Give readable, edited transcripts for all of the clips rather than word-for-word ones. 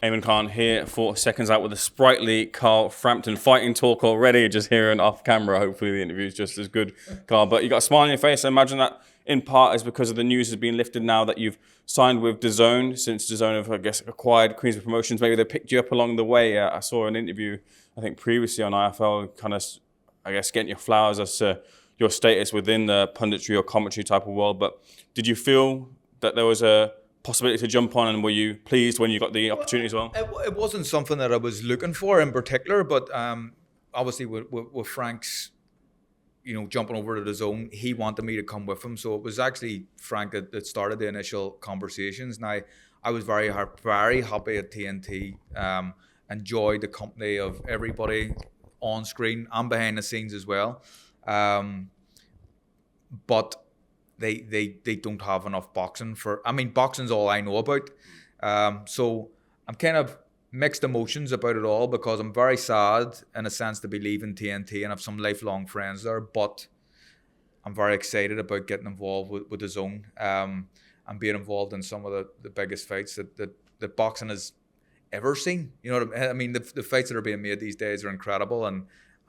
Eamon Khan here for Seconds Out with a sprightly Carl Frampton. Fighting talk already, just hearing off camera. Hopefully the interview is just as good, Carl. But you got a smile on your face. I imagine that in part is because of the news has been lifted now that you've signed with DAZN, since DAZN have, I guess, acquired Queensland Promotions. Maybe they picked you up along the way. I saw an interview, I think previously on IFL, kind of, I guess, getting your flowers as to your status within the punditry or commentary type of world. But did you feel that there was a possibility to jump on, and were you pleased when you got the opportunity as well? It wasn't something that I was looking for in particular, but obviously with Frank's, jumping over to the zone, he wanted me to come with him. So it was actually Frank that started the initial conversations. Now, I was very happy at TNT, enjoyed the company of everybody on screen and behind the scenes as well. But they don't have enough boxing boxing's all I know about. So I'm kind of mixed emotions about it all, because I'm very sad in a sense to be leaving TNT and have some lifelong friends there, but I'm very excited about getting involved with the zone, and being involved in some of the biggest fights that boxing has ever seen. You know what I mean? The fights that are being made these days are incredible, and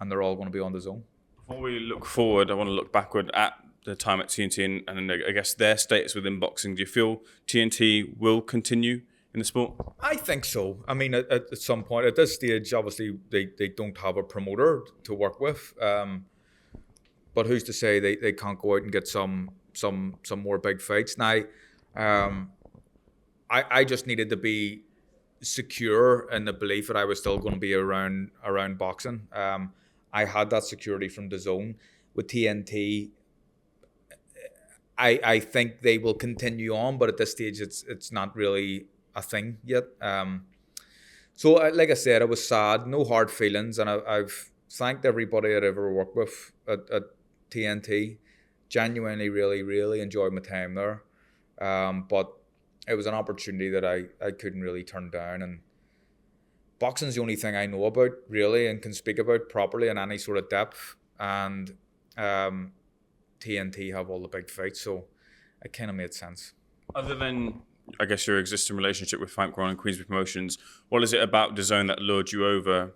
they're all going to be on the zone. Before we look forward, I want to look backward at the time at TNT and I guess their status within boxing. Do you feel TNT will continue in the sport? I think so. I mean, at some point, at this stage, obviously they don't have a promoter to work with. But who's to say they can't go out and get some more big fights? Now, I just needed to be secure in the belief that I was still going to be around boxing. I had that security from DAZN. With TNT, I think they will continue on, but at this stage, it's not really a thing yet. So, like I said, I was sad, no hard feelings, and I've thanked everybody I'd ever worked with at TNT. Genuinely, really, really enjoyed my time there. But it was an opportunity that I couldn't really turn down, and boxing's the only thing I know about, really, and can speak about properly in any sort of depth. And TNT have all the big fights, so it kind of made sense. Other than, I guess, your existing relationship with Frank Warren and Queensland Promotions, what is it about DAZN that lured you over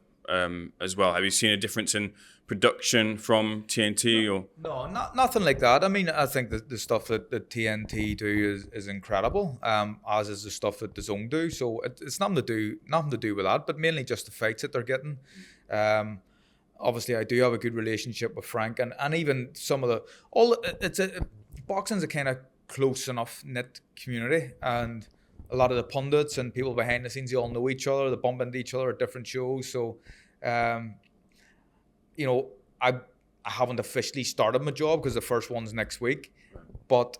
as well? Have you seen a difference in production from TNT? Or No, nothing like that. I mean, I think that the stuff that TNT do is incredible, as is the stuff that DAZN do. So it's nothing to do with that, but mainly just the fights that they're getting. Obviously, I do have a good relationship with Frank, and even some of boxing's a kind of close enough knit community, and a lot of the pundits and people behind the scenes, they all know each other. They bump into each other at different shows. So, I haven't officially started my job because the first one's next week, but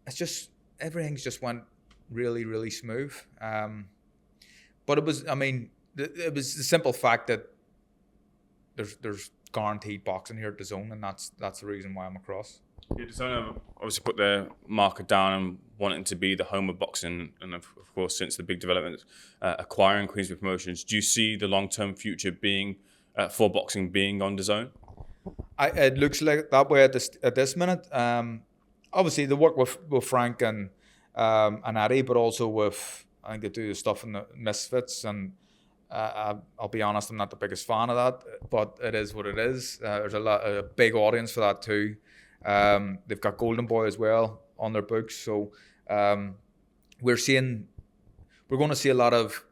it's just everything's just went really, really smooth. But it was the simple fact that there's guaranteed boxing here at DAZN, and that's the reason why I'm across. Yeah, DAZN have obviously put their marker down and wanting to be the home of boxing, and of course, since the big development, acquiring Queensland Promotions, do you see the long-term future being for boxing being on DAZN? It looks like that way at this minute. Obviously, they work with Frank and Eddie, but also with, I think they do the stuff in the Misfits, and I'll be honest, I'm not the biggest fan of that, but it is what it is. There's a big audience for that too. They've got Golden Boy as well on their books, so we're going to see a lot of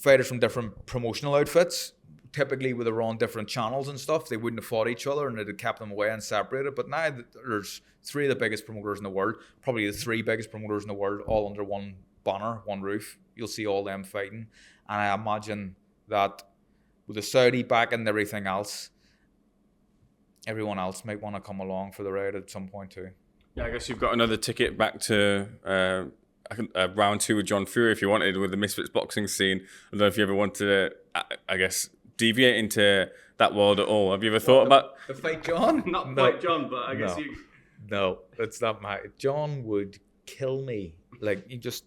fighters from different promotional outfits. Typically, where they're on different channels and stuff, they wouldn't have fought each other and they'd have kept them away and separated. But now there's three of the biggest promoters in the world, probably the three biggest promoters in the world, all under one banner, one roof. You'll see all them fighting, and I imagine that with the Saudi back and everything else, everyone else might want to come along for the ride at some point too. Yeah, I guess you've got another ticket back to round 2 with John Fury if you wanted, with the Misfits boxing scene. I don't know if you ever wanted to, I guess, deviate into that world at all. Have you ever thought about the fight John? Not quite John, but I guess you. No, it's not my. John would kill me. Like, you just.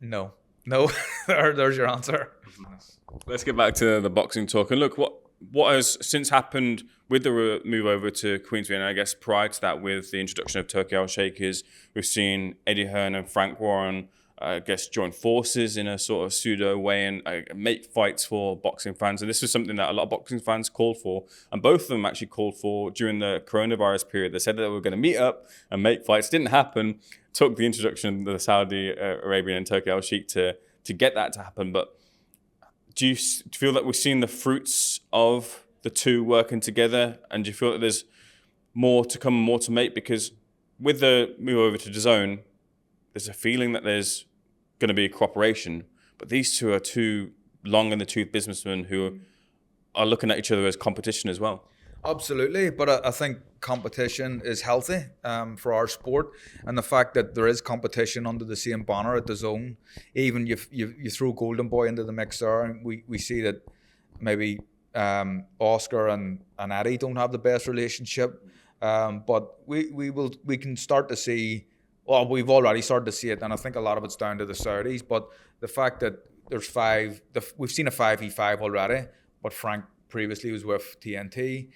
No. There's your answer. Let's get back to the boxing talk. And look, what what has since happened with the move over to Queensbury, and I guess prior to that with the introduction of Turkey Al-Shakers, we've seen Eddie Hearn and Frank Warren, I guess, join forces in a sort of pseudo way and make fights for boxing fans. And this was something that a lot of boxing fans called for. And both of them actually called for during the coronavirus period. They said that they were going to meet up and make fights. Didn't happen. Took the introduction of the Saudi Arabian and Turkey Al-Sheikh to get that to happen. But do you feel that we've seen the fruits of the two working together? And do you feel that there's more to come and more to make? Because with the move over to DAZN, there's a feeling that there's going to be cooperation, but these two are two long in the tooth businessmen who are looking at each other as competition as well. Absolutely, but I think competition is healthy for our sport, and the fact that there is competition under the same banner at DAZN, even you throw Golden Boy into the mix there, and we see that maybe Oscar and Eddie don't have the best relationship, but we can start to see. Well, we've already started to see it, and I think a lot of it's down to the Saudis. But the fact that there's we've seen a 5v5 already, but Frank previously was with TNT,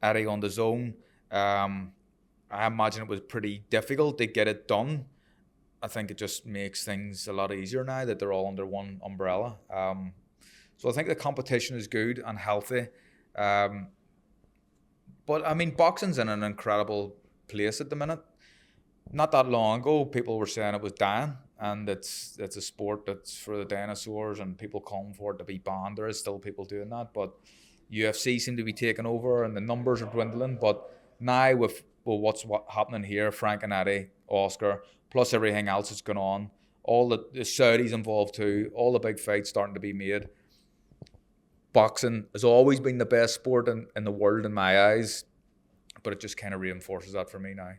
Eddie on DAZN. I imagine it was pretty difficult to get it done. I think it just makes things a lot easier now that they're all under one umbrella. So I think the competition is good and healthy. But I mean, boxing's in an incredible place at the minute. Not that long ago, people were saying it was dying, and it's a sport that's for the dinosaurs, and people calling for it to be banned. There is still people doing that, but UFC seem to be taking over, and the numbers are dwindling. But now with what's happening here, Frank and Eddie, Oscar, plus everything else that's going on, all the Saudis involved too, all the big fights starting to be made. Boxing has always been the best sport in the world in my eyes, but it just kind of reinforces that for me now.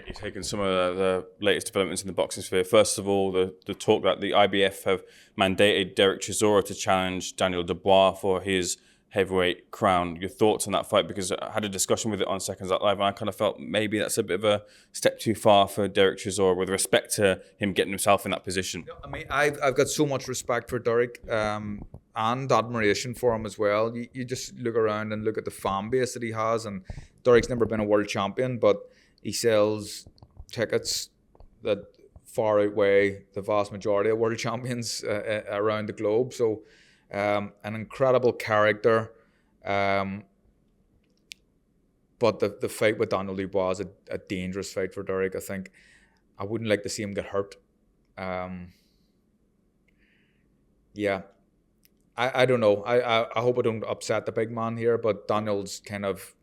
You've taken some of the latest developments in the boxing sphere. First of all, the talk that the IBF have mandated Derek Chisora to challenge Daniel Dubois for his heavyweight crown. Your thoughts on that fight? Because I had a discussion with it on SecondsOut Live, and I kind of felt maybe that's a bit of a step too far for Derek Chisora with respect to him getting himself in that position. I mean, I've got so much respect for Derek and admiration for him as well. You just look around and look at the fan base that he has, and Derek's never been a world champion, but he sells tickets that far outweigh the vast majority of world champions around the globe. So an incredible character. But the fight with Daniel Dubois is a dangerous fight for Derek. I think I wouldn't like to see him get hurt. Yeah. I don't know. I hope I don't upset the big man here, but Daniel's kind of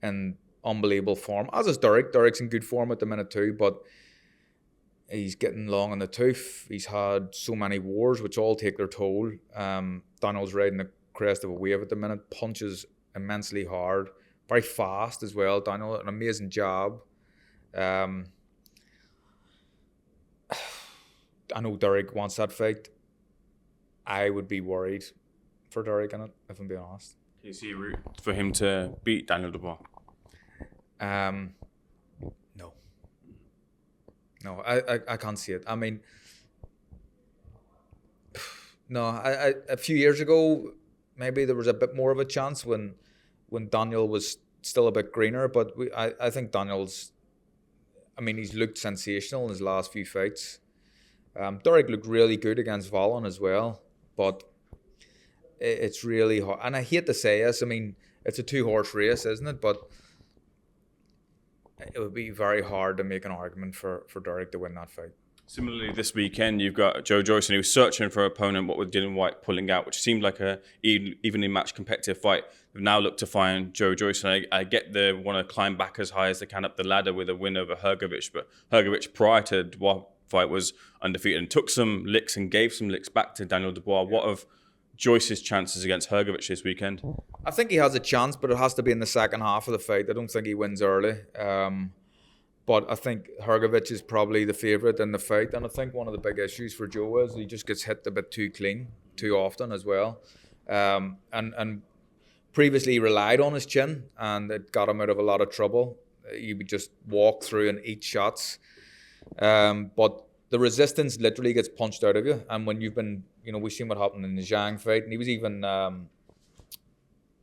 in unbelievable form, as is Derek. Derek's in good form at the minute too, but he's getting long in the tooth. He's had so many wars, which all take their toll. Daniel's riding the crest of a wave at the minute, punches immensely hard, very fast as well. Daniel, an amazing job. I know Derek wants that fight. I would be worried for Derek in it, if I'm being honest. Do you see a route for him to beat Daniel Dubois? No, I can't see it. I mean, no, a few years ago, maybe there was a bit more of a chance when Daniel was still a bit greener, but I think Daniel's, I mean, he's looked sensational in his last few fights. Derek looked really good against Vallon as well, but it's really hard. And I hate to say this, I mean, it's a two-horse race, isn't it? But it would be very hard to make an argument for Derek to win that fight. Similarly, this weekend, you've got Joyce, and he was searching for an opponent, what with Dylan White pulling out, which seemed like a evenly matched competitive fight. They've now looked to find Joyce, and I get they want to climb back as high as they can up the ladder with a win over Hergovic, but Hergovic prior to Dubois fight was undefeated and took some licks and gave some licks back to Daniel Dubois. What of Joyce's chances against Hergovic this weekend? I think he has a chance, but it has to be in the second half of the fight. I don't think he wins early. But I think Hergovic is probably the favourite in the fight. And I think one of the big issues for Joe is he just gets hit a bit too clean, too often as well. And previously he relied on his chin, and it got him out of a lot of trouble. He would just walk through and eat shots. But the resistance literally gets punched out of you. And when you've been, we've seen what happened in the Zhang fight. And he was even,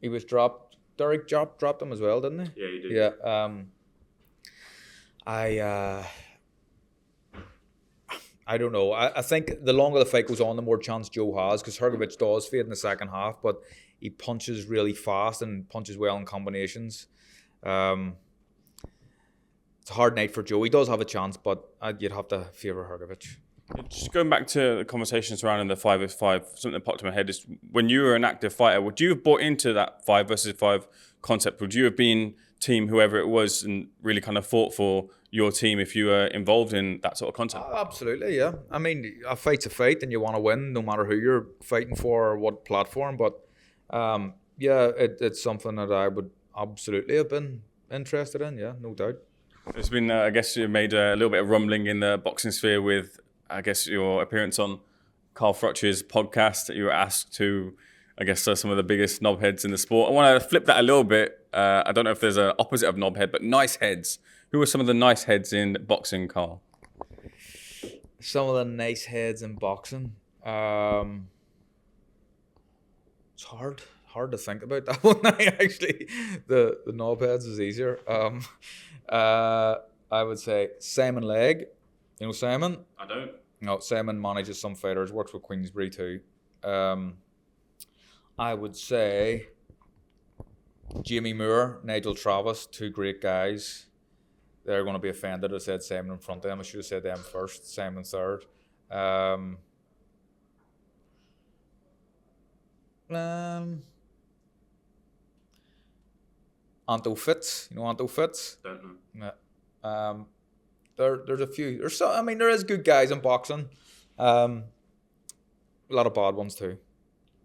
he was dropped. Derek dropped him as well, didn't he? Yeah, he did. Yeah. I don't know. I think the longer the fight goes on, the more chance Joe has, because Hergovic does fade in the second half, but he punches really fast and punches well in combinations. It's a hard night for Joe. He does have a chance, but you'd have to favour Hergovic. Just going back to the conversation surrounding the 5v5, something that popped in my head is when you were an active fighter, would you have bought into that 5 versus 5 concept? Would you have been team whoever it was and really kind of fought for your team if you were involved in that sort of concept? Absolutely, yeah. I mean, a fight's a fight and you want to win no matter who you're fighting for or what platform. But yeah, it's something that I would absolutely have been interested in, yeah, no doubt. There's been, I guess you made a little bit of rumbling in the boxing sphere with, I guess, your appearance on Carl Froch's podcast. You were asked to, I guess, some of the biggest knobheads in the sport. I want to flip that a little bit. I don't know if there's an opposite of knobhead, but nice heads. Who are some of the nice heads in boxing, Carl? Some of the nice heads in boxing. It's hard to think about that one. Actually, the knobheads is easier. I would say Simon Legg. You know Simon? I don't. No, Simon manages some fighters, works with Queensbury too. I would say Jamie Moore, Nigel Travis, two great guys. They're going to be offended I said Simon in front of them. I should have said them first, Simon third. Anto Fitz, you know Anto Fitz? Don't know. Yeah. There's a few. There is good guys in boxing. A lot of bad ones too.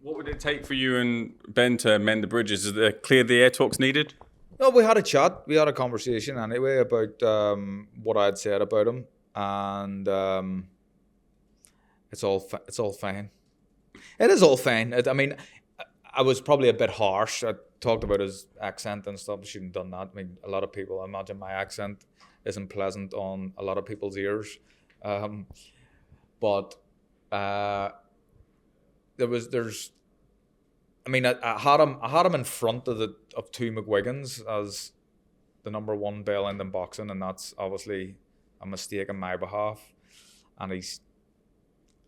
What would it take for you and Ben to mend the bridges? Is there clear the air talks needed? No, we had a chat. We had a conversation anyway about what I had said about him, and it's all fine. It is all fine. I was probably a bit harsh. I talked about his accent and stuff. I shouldn't have done that. I mean, a lot of people, I imagine my accent isn't pleasant on a lot of people's ears. But I had him in front of two McGuigans as the number one bell end in boxing, and that's obviously a mistake on my behalf. And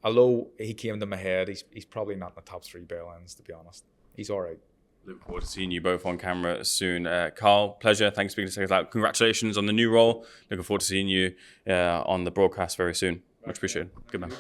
although he came to my head, he's probably not in the top 3 bell ends, to be honest. He's all right. Look forward to seeing you both on camera soon. Carl, pleasure. Thanks for speaking to Seconds Out. Congratulations on the new role. Looking forward to seeing you on the broadcast very soon. Much appreciated. Good man.